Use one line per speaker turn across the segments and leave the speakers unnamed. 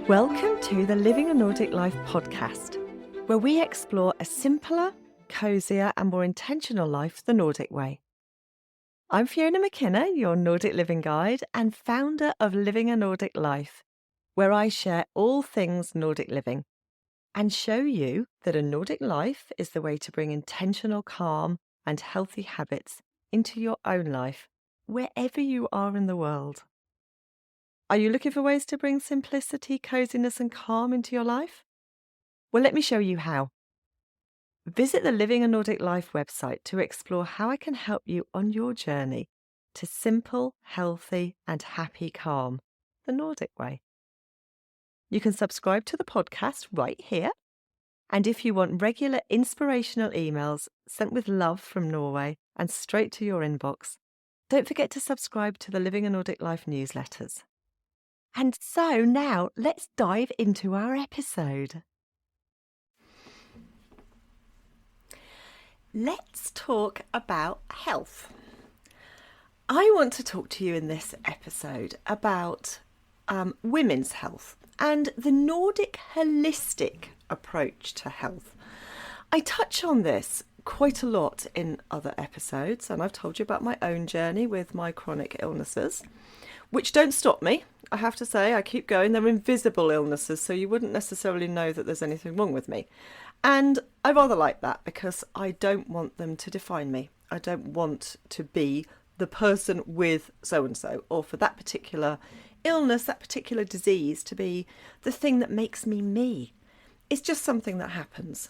Welcome to the Living a Nordic Life podcast, where we explore a simpler, cosier and more intentional life the Nordic way. I'm Fiona McKenna, your Nordic living guide and founder of Living a Nordic Life, where I share all things Nordic living and show you that a Nordic life is the way to bring intentional calm and healthy habits into your own life, wherever you are in the world. Are you looking for ways to bring simplicity, coziness and calm into your life? Well, let me show you how. Visit the Living a Nordic Life website to explore how I can help you on your journey to simple, healthy and happy calm, the Nordic way. You can subscribe to the podcast right here. And if you want regular inspirational emails sent with love from Norway and straight to your inbox, don't forget to subscribe to the Living a Nordic Life newsletters. And so now let's dive into our episode. Let's talk about health. I want to talk to you in this episode about women's health and the Nordic holistic approach to health. I touch on this quite a lot in other episodes, and I've told you about my own journey with my chronic illnesses, which don't stop me. I have to say, I keep going. They're invisible illnesses, so you wouldn't necessarily know that there's anything wrong with me. And I rather like that because I don't want them to define me. I don't want to be the person with so-and-so, or for that particular illness, that particular disease, to be the thing that makes me me. It's just something that happens.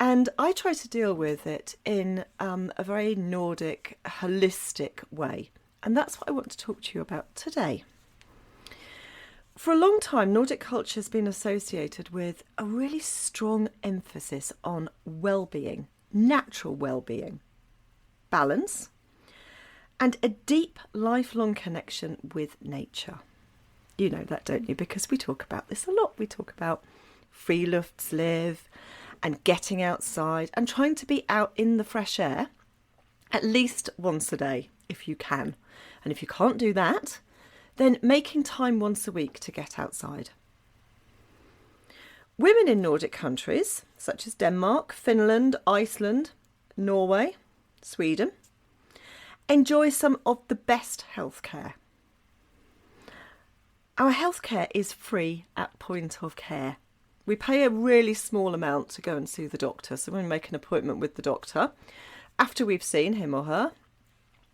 And I try to deal with it in a very Nordic, holistic way. And that's what I want to talk to you about today. For a long time, Nordic culture has been associated with a really strong emphasis on well-being, natural well-being, balance, and a deep, lifelong connection with nature. You know that, don't you? Because we talk about this a lot. We talk about friluftsliv and getting outside and trying to be out in the fresh air at least once a day if you can. And if you can't do that, then making time once a week to get outside. Women in Nordic countries, such as Denmark, Finland, Iceland, Norway, Sweden, enjoy some of the best healthcare. Our healthcare is free at point of care. We pay a really small amount to go and see the doctor. So when we make an appointment with the doctor, after we've seen him or her,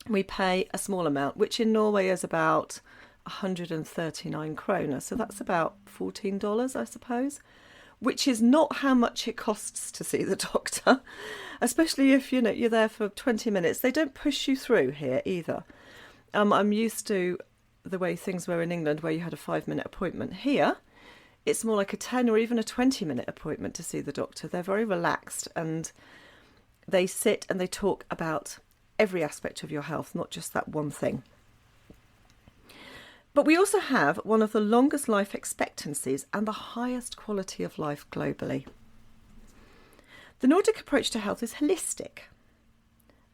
we pay a small amount, which in Norway is about 139 kroner. So that's about $14, I suppose, which is not how much it costs to see the doctor, especially if you're there for 20 minutes. They don't push you through here either. I'm used to the way things were in England, where you had a 5-minute appointment. Here, it's more like a 10 or even a 20-minute appointment to see the doctor. They're very relaxed and they sit and they talk about every aspect of your health, not just that one thing. But we also have one of the longest life expectancies and the highest quality of life globally. The Nordic approach to health is holistic.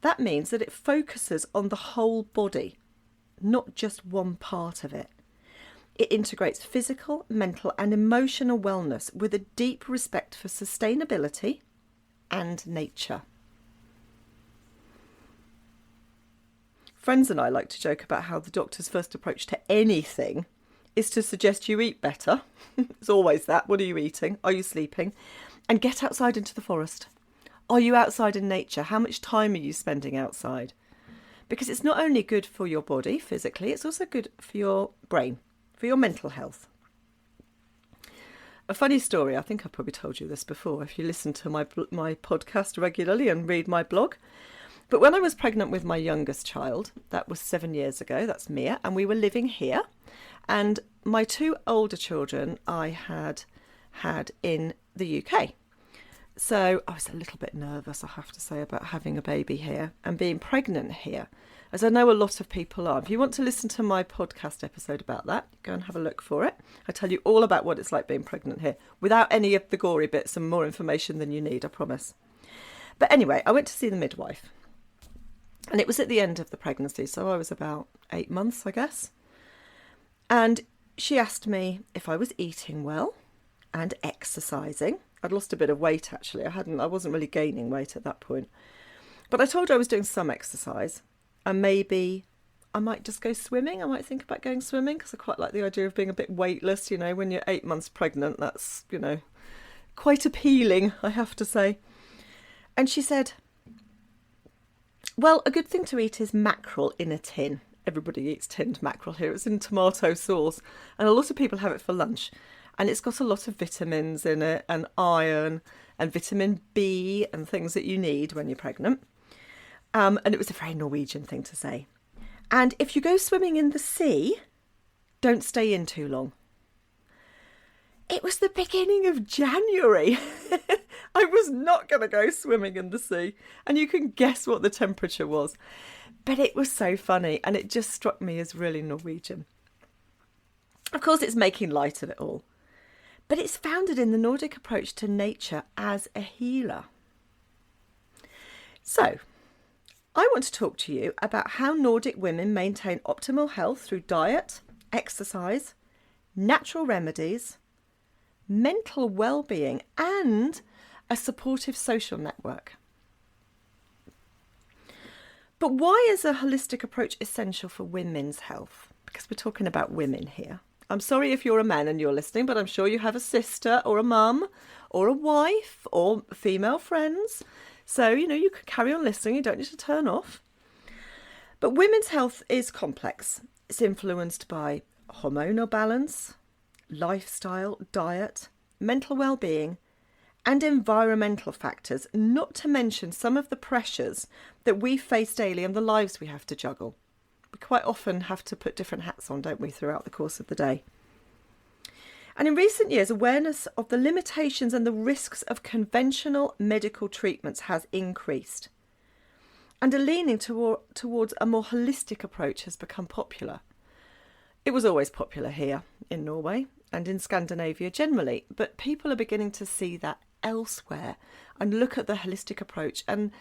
That means that it focuses on the whole body, not just one part of it. It integrates physical, mental and emotional wellness with a deep respect for sustainability and nature. Friends and I like to joke about how the doctor's first approach to anything is to suggest you eat better. It's always that. What are you eating? Are you sleeping? And get outside into the forest. Are you outside in nature? How much time are you spending outside? Because it's not only good for your body physically, it's also good for your brain, for your mental health. A funny story, I think I've probably told you this before if you listen to my podcast regularly and read my blog. But when I was pregnant with my youngest child, that was 7 years ago, that's Mia, and we were living here. And my 2 older children I had in the UK. So I was a little bit nervous, I have to say, about having a baby here and being pregnant here, as I know a lot of people are. If you want to listen to my podcast episode about that, go and have a look for it. I tell you all about what it's like being pregnant here, without any of the gory bits and more information than you need, I promise. But anyway, I went to see the midwife. And it was at the end of the pregnancy, so I was about 8 months, I guess. And she asked me if I was eating well and exercising. I'd lost a bit of weight actually. I wasn't really gaining weight at that point. But I told her I was doing some exercise and maybe I might just go swimming. I might think about going swimming because I quite like the idea of being a bit weightless. When you're 8 months pregnant, that's, quite appealing, I have to say. And she said, well, a good thing to eat is mackerel in a tin. Everybody eats tinned mackerel here. It's in tomato sauce. And a lot of people have it for lunch. And it's got a lot of vitamins in it and iron and vitamin B and things that you need when you're pregnant. And it was a very Norwegian thing to say. And if you go swimming in the sea, don't stay in too long. It was the beginning of January. I was not going to go swimming in the sea. And you can guess what the temperature was. But it was so funny and it just struck me as really Norwegian. Of course, it's making light of it all. But it's founded in the Nordic approach to nature as a healer. So, I want to talk to you about how Nordic women maintain optimal health through diet, exercise, natural remedies, mental well-being, and a supportive social network. But why is a holistic approach essential for women's health? Because we're talking about women here. I'm sorry if you're a man and you're listening, but I'm sure you have a sister or a mum or a wife or female friends. So, you can carry on listening. You don't need to turn off. But women's health is complex. It's influenced by hormonal balance, lifestyle, diet, mental well-being, and environmental factors, not to mention some of the pressures that we face daily and the lives we have to juggle. We quite often have to put different hats on, don't we, throughout the course of the day. And in recent years, awareness of the limitations and the risks of conventional medical treatments has increased. And a leaning towards a more holistic approach has become popular. It was always popular here in Norway and in Scandinavia generally, but people are beginning to see that elsewhere and look at the holistic approach and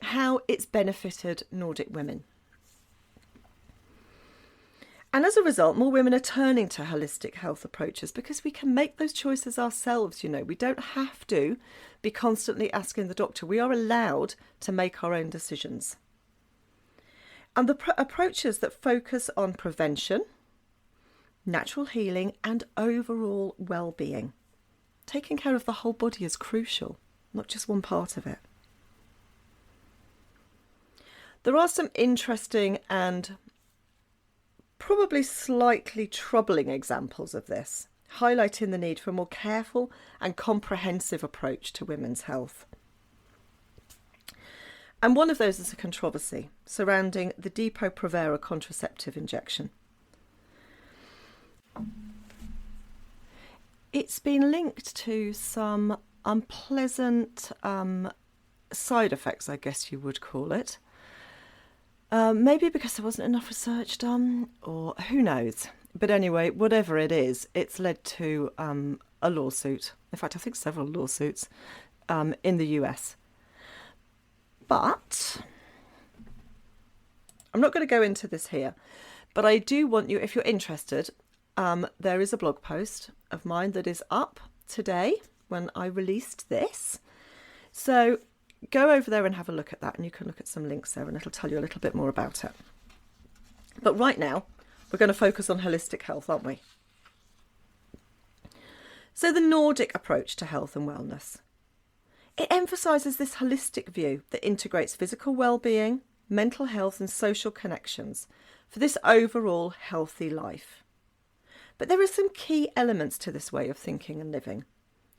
how it's benefited Nordic women. And as a result, more women are turning to holistic health approaches because we can make those choices ourselves. We don't have to be constantly asking the doctor. We are allowed to make our own decisions. And the approaches that focus on prevention, natural healing, and overall well-being. Taking care of the whole body is crucial, not just one part of it. There are some interesting and probably slightly troubling examples of this, highlighting the need for a more careful and comprehensive approach to women's health. And one of those is a controversy surrounding the Depo-Provera contraceptive injection. It's been linked to some unpleasant side effects, I guess you would call it. Maybe because there wasn't enough research done, or who knows. But anyway, whatever it is, it's led to a lawsuit. In fact, I think several lawsuits in the US. But I'm not going to go into this here. But I do want you, if you're interested, there is a blog post of mine that is up today when I released this. So go over there and have a look at that, and you can look at some links there and it'll tell you a little bit more about it. But right now, we're going to focus on holistic health, aren't we? So the Nordic approach to health and wellness. It emphasises this holistic view that integrates physical well-being, mental health and social connections for this overall healthy life. But there are some key elements to this way of thinking and living.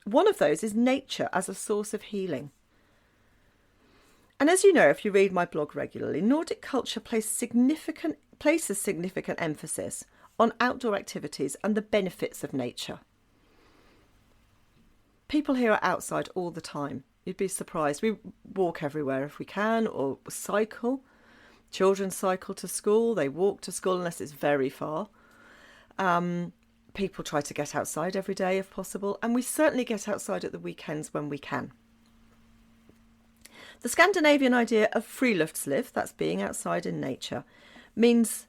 One of those is nature as a source of healing. And as you know, if you read my blog regularly, Nordic culture places significant emphasis on outdoor activities and the benefits of nature. People here are outside all the time. You'd be surprised. We walk everywhere if we can, or cycle. Children cycle to school. They walk to school unless it's very far. People try to get outside every day if possible. And we certainly get outside at the weekends when we can. The Scandinavian idea of friluftsliv, that's being outside in nature, means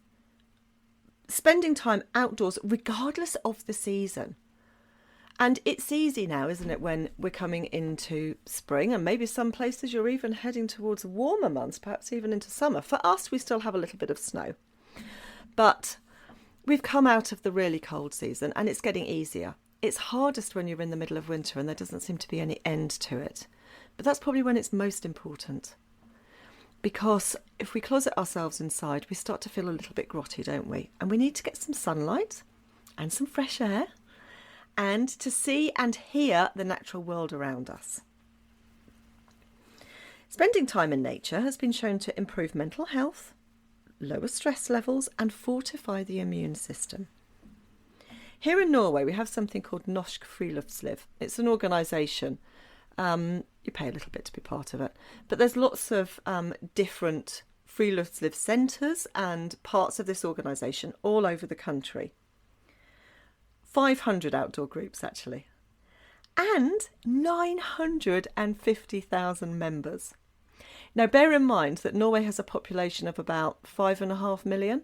spending time outdoors regardless of the season. And it's easy now, isn't it, when we're coming into spring, and maybe some places you're even heading towards warmer months, perhaps even into summer. For us, we still have a little bit of snow. But we've come out of the really cold season and it's getting easier. It's hardest when you're in the middle of winter and there doesn't seem to be any end to it. But that's probably when it's most important. Because if we closet ourselves inside, we start to feel a little bit grotty, don't we? And we need to get some sunlight and some fresh air and to see and hear the natural world around us. Spending time in nature has been shown to improve mental health, lower stress levels and fortify the immune system. Here in Norway we have something called Norsk Friluftsliv. It's an organisation. You pay a little bit to be part of it. But there's lots of different Friluftsliv centres and parts of this organisation all over the country. 500 outdoor groups actually. And 950,000 members. Now bear in mind that Norway has a population of about 5.5 million.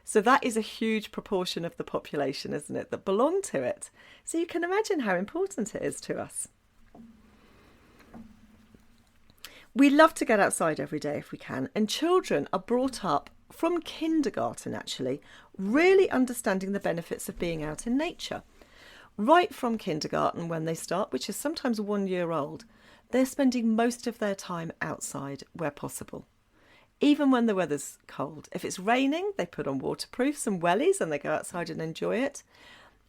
So that is a huge proportion of the population, isn't it, that belong to it. So you can imagine how important it is to us. We love to get outside every day if we can, and children are brought up from kindergarten actually, really understanding the benefits of being out in nature. Right from kindergarten when they start, which is sometimes 1 year old, they're spending most of their time outside where possible. Even when the weather's cold. If it's raining, they put on waterproofs and wellies and they go outside and enjoy it.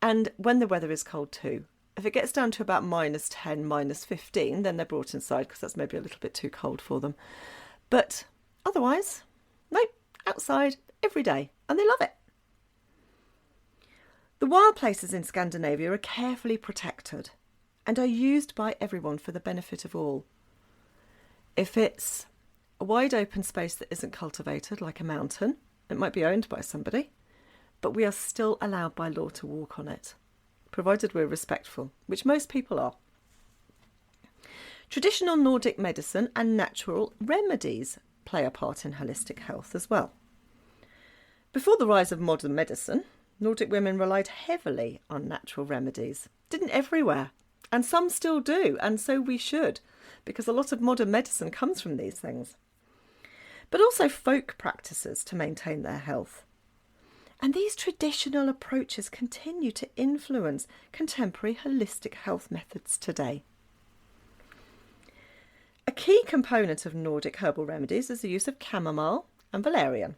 And when the weather is cold too. If it gets down to about -10, -15, then they're brought inside because that's maybe a little bit too cold for them. But otherwise, no, outside every day, and they love it. The wild places in Scandinavia are carefully protected and are used by everyone for the benefit of all. If it's a wide open space that isn't cultivated, like a mountain, it might be owned by somebody, but we are still allowed by law to walk on it, provided we're respectful, which most people are. Traditional Nordic medicine and natural remedies play a part in holistic health as well. Before the rise of modern medicine, Nordic women relied heavily on natural remedies. Didn't everywhere, and some still do, and so we should, because a lot of modern medicine comes from these things. But also folk practices to maintain their health. And these traditional approaches continue to influence contemporary holistic health methods today. A key component of Nordic herbal remedies is the use of chamomile and valerian.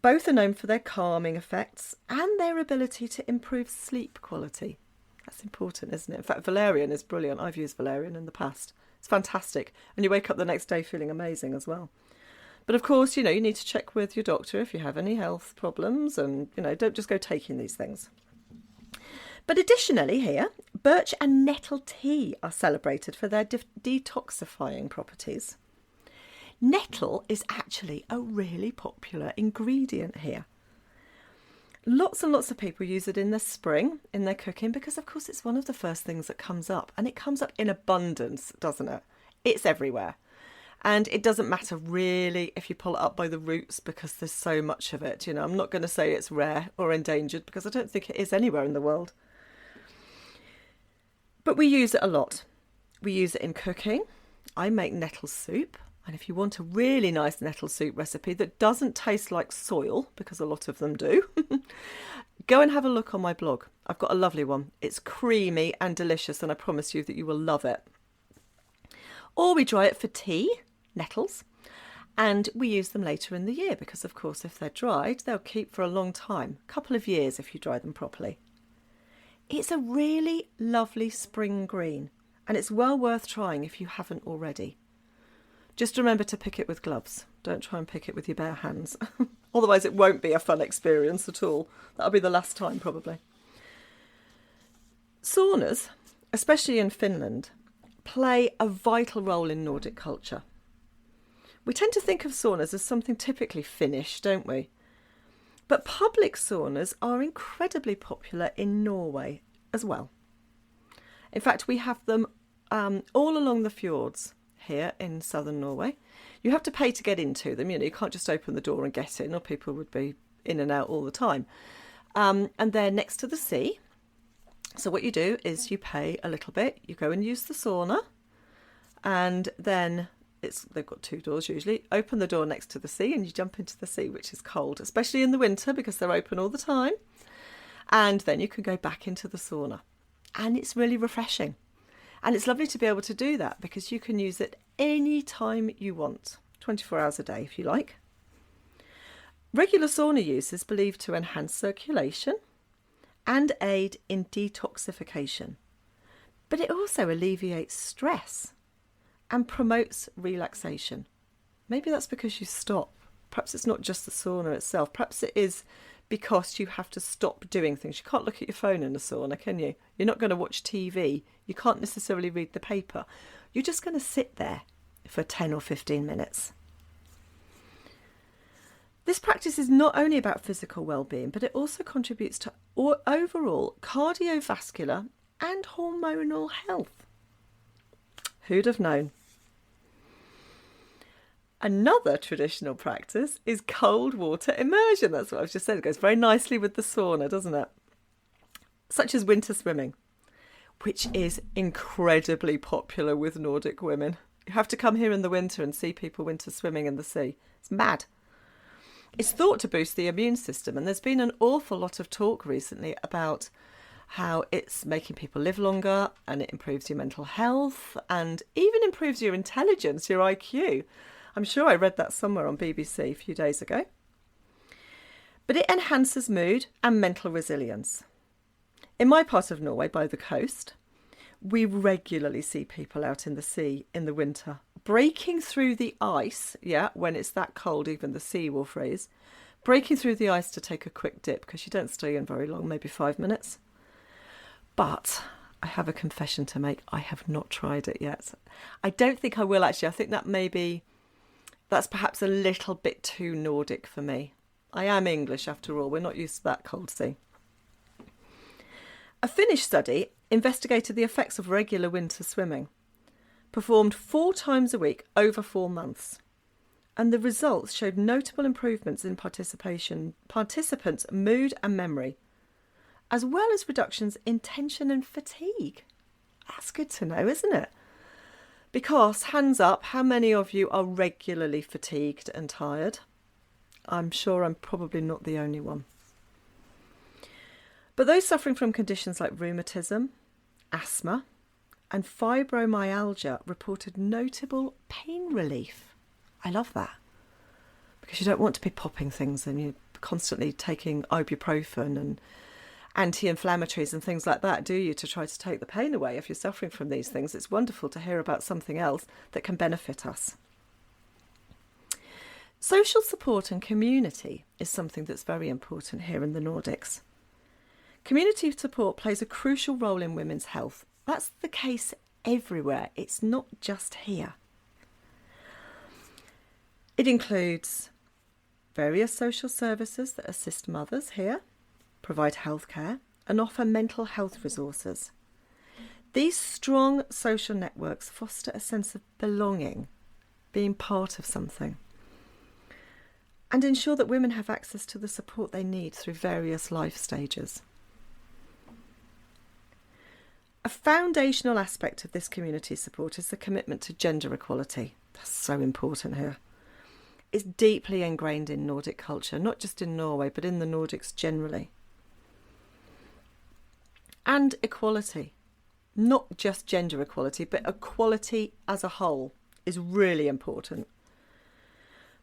Both are known for their calming effects and their ability to improve sleep quality. That's important, isn't it? In fact, valerian is brilliant. I've used valerian in the past. It's fantastic. And you wake up the next day feeling amazing as well. But of course, you need to check with your doctor if you have any health problems and, don't just go taking these things. But additionally here, birch and nettle tea are celebrated for their detoxifying properties. Nettle is actually a really popular ingredient here. Lots and lots of people use it in the spring, in their cooking, because of course it's one of the first things that comes up. And it comes up in abundance, doesn't it? It's everywhere. And it doesn't matter really if you pull it up by the roots because there's so much of it. I'm not going to say it's rare or endangered because I don't think it is anywhere in the world. But we use it a lot. We use it in cooking. I make nettle soup. And if you want a really nice nettle soup recipe that doesn't taste like soil, because a lot of them do, go and have a look on my blog. I've got a lovely one. It's creamy and delicious, and I promise you that you will love it. Or we dry it for tea, nettles, and we use them later in the year because, of course, if they're dried, they'll keep for a long time, a couple of years if you dry them properly. It's a really lovely spring green, and it's well worth trying if you haven't already. Just remember to pick it with gloves. Don't try and pick it with your bare hands. Otherwise it won't be a fun experience at all. That'll be the last time probably. Saunas, especially in Finland, play a vital role in Nordic culture. We tend to think of saunas as something typically Finnish, don't we? But public saunas are incredibly popular in Norway as well. In fact, we have them all along the fjords. Here in southern Norway. You have to pay to get into them. You can't just open the door and get in or people would be in and out all the time. And they're next to the sea. So what you do is you pay a little bit, you go and use the sauna, and then they've got 2 doors usually. Open the door next to the sea and you jump into the sea, which is cold, especially in the winter because they're open all the time. And then you can go back into the sauna. And it's really refreshing. And it's lovely to be able to do that because you can use it any time you want, 24 hours a day if you like. Regular sauna use is believed to enhance circulation and aid in detoxification. But it also alleviates stress and promotes relaxation. Maybe that's because you stop. Perhaps it's not just the sauna itself. Perhaps it is because you have to stop doing things. You can't look at your phone in a sauna, can you? You're not going to watch TV. You can't necessarily read the paper. You're just going to sit there for 10 or 15 minutes. This practice is not only about physical well-being, but it also contributes to overall cardiovascular and hormonal health. Who'd have known? Another traditional practice is cold water immersion. That's what I've just said. It goes very nicely with the sauna, doesn't it? Such as winter swimming, which is incredibly popular with Nordic women. You have to come here in the winter and see people winter swimming in the sea. It's mad. It's thought to boost the immune system, and there's been an awful lot of talk recently about how it's making people live longer, and it improves your mental health and even improves your intelligence, your IQ. I'm sure I read that somewhere on BBC a few days ago. But it enhances mood and mental resilience. In my part of Norway, by the coast, we regularly see people out in the sea in the winter, breaking through the ice. Yeah, when it's that cold, even the sea will freeze. Breaking through the ice to take a quick dip, because you don't stay in very long, maybe 5 minutes. But I have a confession to make. I have not tried it yet. I don't think I will, actually. I think that's perhaps a little bit too Nordic for me. I am English after all. We're not used to that cold sea. A Finnish study investigated the effects of regular winter swimming, performed 4 times a week over 4 months. And the results showed notable improvements in participants' mood and memory, as well as reductions in tension and fatigue. That's good to know, isn't it? Because, hands up, how many of you are regularly fatigued and tired? I'm sure I'm probably not the only one. But those suffering from conditions like rheumatism, asthma, and fibromyalgia reported notable pain relief. I love that. Because you don't want to be popping things and you're constantly taking ibuprofen and anti-inflammatories and things like that, do you, to try to take the pain away if you're suffering from these things. It's wonderful to hear about something else that can benefit us. Social support and community is something that's very important here in the Nordics. Community support plays a crucial role in women's health. That's the case everywhere. It's not just here. It includes various social services that assist mothers here, provide healthcare, and offer mental health resources. These strong social networks foster a sense of belonging, being part of something, and ensure that women have access to the support they need through various life stages. A foundational aspect of this community support is the commitment to gender equality. That's so important here. It's deeply ingrained in Nordic culture, not just in Norway, but in the Nordics generally. And equality, not just gender equality, but equality as a whole is really important.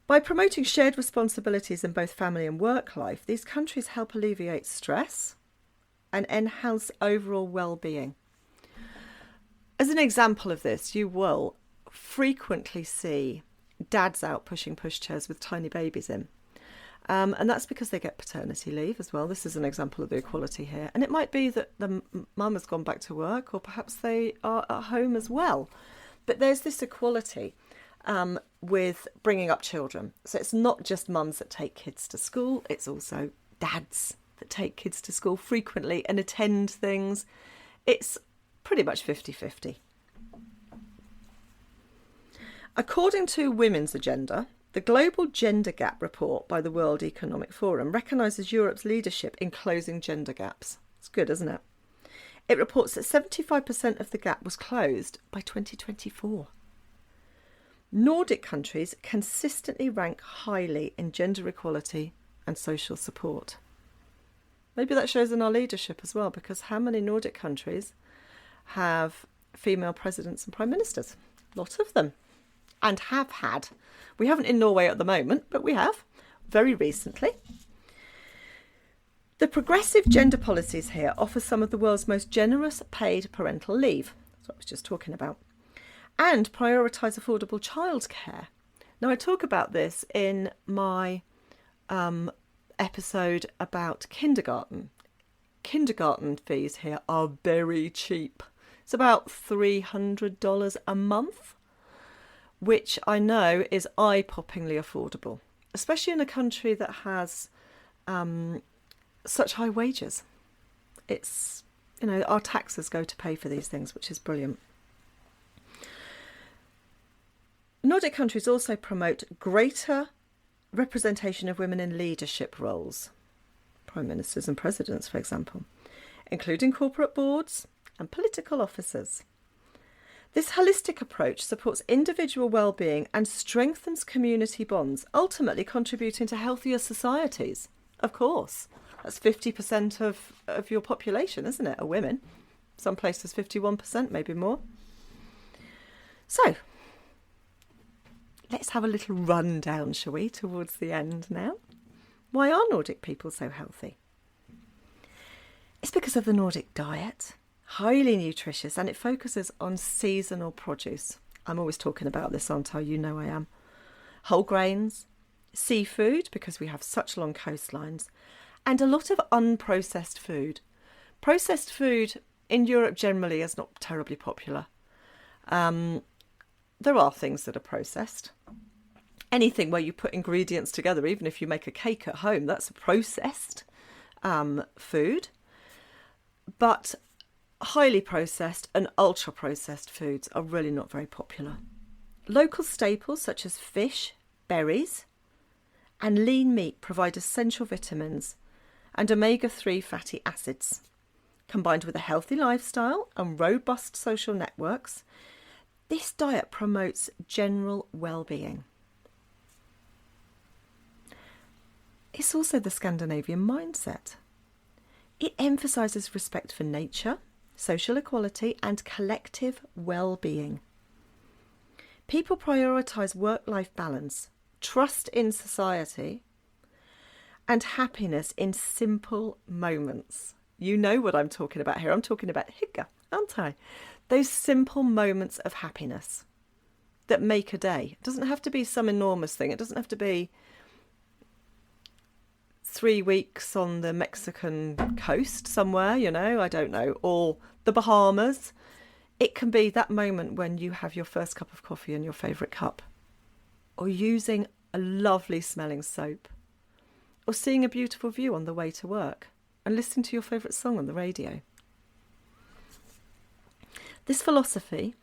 By promoting shared responsibilities in both family and work life, these countries help alleviate stress and enhance overall well-being. As an example of this, you will frequently see dads out pushing pushchairs with tiny babies in. And that's because they get paternity leave as well. This is an example of the equality here. And it might be that the mum has gone back to work, or perhaps they are at home as well. But there's this equality with bringing up children. So it's not just mums that take kids to school, it's also dads that take kids to school frequently and attend things. It's pretty much 50-50. According to Women's Agenda, The Global Gender Gap Report by the World Economic Forum recognises Europe's leadership in closing gender gaps. It's good, isn't it? It reports that 75% of the gap was closed by 2024. Nordic countries consistently rank highly in gender equality and social support. Maybe that shows in our leadership as well, because how many Nordic countries have female presidents and prime ministers? A lot of them. And have had. We haven't in Norway at the moment, but we have very recently. The progressive gender policies here offer some of the world's most generous paid parental leave. That's what I was just talking about. And prioritise affordable childcare. Now, I talk about this in my episode about kindergarten. Kindergarten fees here are very cheap. It's about $300 a month, which I know is eye-poppingly affordable, especially in a country that has such high wages. It's, our taxes go to pay for these things, which is brilliant. Nordic countries also promote greater representation of women in leadership roles, prime ministers and presidents, for example, including corporate boards and political officers. This holistic approach supports individual well-being and strengthens community bonds, ultimately contributing to healthier societies. Of course, that's 50% of your population, isn't it, are women? Some places 51%, maybe more. So, let's have a little rundown, shall we, towards the end now. Why are Nordic people so healthy? It's because of the Nordic diet. Highly nutritious, and it focuses on seasonal produce. I'm always talking about this, aren't I? You know I am. Whole grains, seafood, because we have such long coastlines, and a lot of unprocessed food. Processed food in Europe generally is not terribly popular. There are things that are processed. Anything where you put ingredients together, even if you make a cake at home, that's a processed food. But highly processed and ultra processed foods are really not very popular. Local staples such as fish, berries and lean meat provide essential vitamins and omega-3 fatty acids. Combined with a healthy lifestyle and robust social networks, this diet promotes general well-being. It's also the Scandinavian mindset. It emphasises respect for nature, social equality and collective well-being. People prioritise work-life balance, trust in society and happiness in simple moments. You know what I'm talking about here. I'm talking about hygge, aren't I? Those simple moments of happiness that make a day. It doesn't have to be some enormous thing. It doesn't have to be 3 weeks on the Mexican coast somewhere, I don't know, or the Bahamas. It can be that moment when you have your first cup of coffee in your favourite cup, or using a lovely smelling soap, or seeing a beautiful view on the way to work and listening to your favourite song on the radio. This philosophy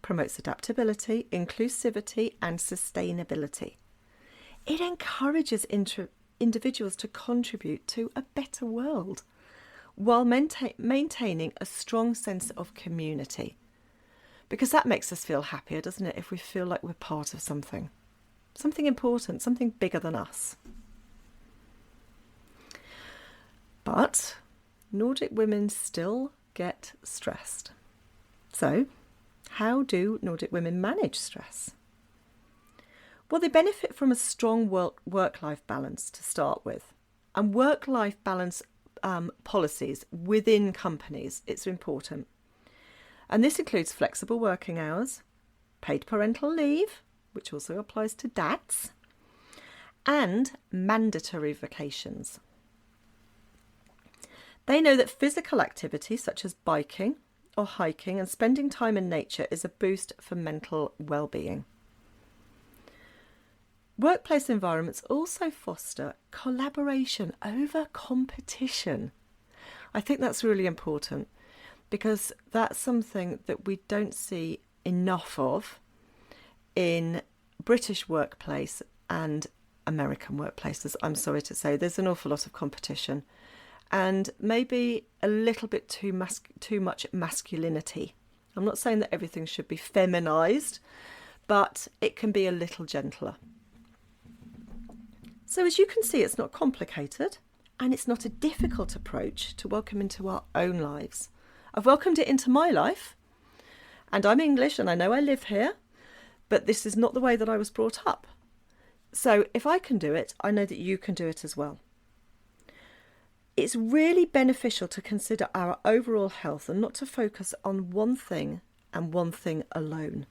promotes adaptability, inclusivity and sustainability. It encourages individuals to contribute to a better world while maintaining a strong sense of community. Because that makes us feel happier, doesn't it, if we feel like we're part of something important, something bigger than us. But Nordic women still get stressed. So, how do Nordic women manage stress? Well, they benefit from a strong work-life balance to start with, and work-life balance policies within companies. It's important. And this includes flexible working hours, paid parental leave, which also applies to dads, and mandatory vacations. They know that physical activity such as biking or hiking and spending time in nature is a boost for mental well-being. Workplace environments also foster collaboration over competition. I think that's really important because that's something that we don't see enough of in British workplace and American workplaces, I'm sorry to say, there's an awful lot of competition and maybe a little bit too much masculinity. I'm not saying that everything should be feminised, but it can be a little gentler. So as you can see, it's not complicated and it's not a difficult approach to welcome into our own lives. I've welcomed it into my life, and I'm English and I know I live here, but this is not the way that I was brought up. So if I can do it, I know that you can do it as well. It's really beneficial to consider our overall health and not to focus on one thing and one thing alone.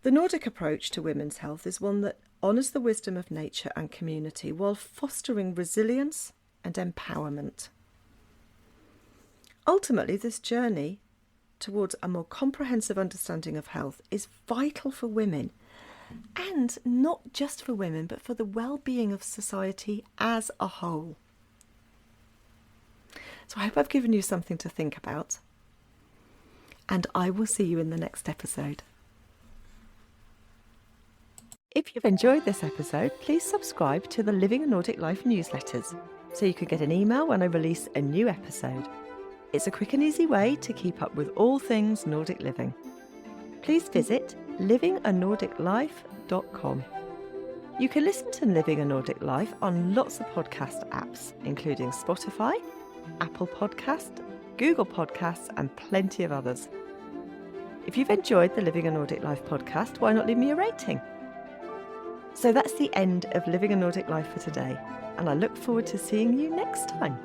The Nordic approach to women's health is one that honours the wisdom of nature and community while fostering resilience and empowerment. Ultimately, this journey towards a more comprehensive understanding of health is vital for women, and not just for women, but for the well-being of society as a whole. So I hope I've given you something to think about, and I will see you in the next episode. If you've enjoyed this episode, please subscribe to the Living a Nordic Life newsletters so you can get an email when I release a new episode. It's a quick and easy way to keep up with all things Nordic living. Please visit livinganordiclife.com. You can listen to Living a Nordic Life on lots of podcast apps, including Spotify, Apple Podcast, Google Podcasts, and plenty of others. If you've enjoyed the Living a Nordic Life podcast, why not leave me a rating? So that's the end of Living a Nordic Life for today, and I look forward to seeing you next time.